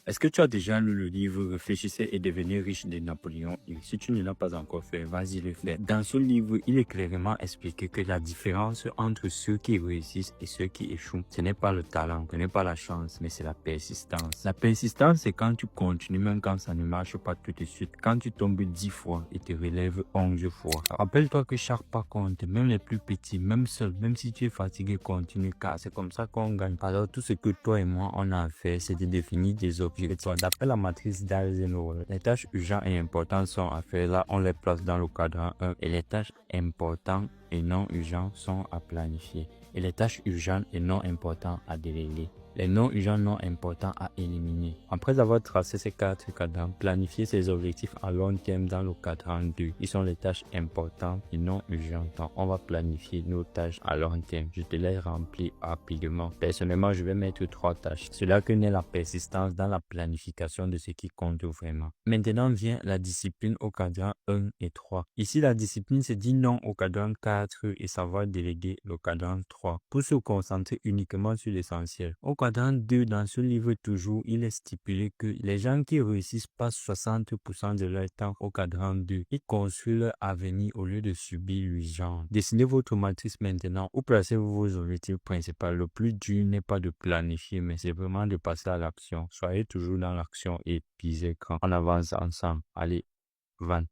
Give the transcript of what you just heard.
Est-ce que tu as déjà lu le livre Réfléchissez et devenir riche de Napoléon Hill? Si tu ne l'as pas encore fait, vas-y le faire. Dans ce livre, il est clairement expliqué que la différence entre ceux qui réussissent et ceux qui échouent, ce n'est pas le talent, ce n'est pas la chance, mais c'est la persistance. La persistance, c'est quand tu continues même quand ça ne marche pas tout de suite. Quand tu tombes 10 fois et te relèves 11 fois. Rappelle-toi que chaque pas compte, même les plus petits, même seul, même si tu es fatigué, continue car c'est comme ça qu'on gagne. Alors tout ce que toi et moi on a à faire, c'est de définir des objectifs. D'après la matrice d'Eisenhower, les tâches urgentes et importantes sont à faire. Là, on les place dans le cadran 1 et les tâches importantes et non urgentes sont à planifier. Et les tâches urgentes et non importantes à déléguer. Les non urgents non importants à éliminer. Après avoir tracé ces 4 cadrans, planifier ses objectifs à long terme dans le cadran 2. Ils sont les tâches importantes et non urgentes. Donc, on va planifier nos tâches à long terme. Je te les remplis rapidement. Personnellement, je vais mettre 3 tâches. C'est là que naît la persistance dans la planification de ce qui compte vraiment. Maintenant vient la discipline au cadran 1 et 3. Ici, la discipline se dit non au cadran 4 et savoir déléguer le cadran 3 pour se concentrer uniquement sur l'essentiel. Au cadran 2, dans ce livre toujours, il est stipulé que les gens qui réussissent passent 60% de leur temps au cadran 2. Ils construisent leur avenir au lieu de subir l'urgence. Dessinez votre matrice maintenant ou placez-vous vos objectifs principaux. Le plus dur n'est pas de planifier, mais c'est vraiment de passer à l'action. Soyez toujours dans l'action et pisez quand on avance ensemble. Allez, Van.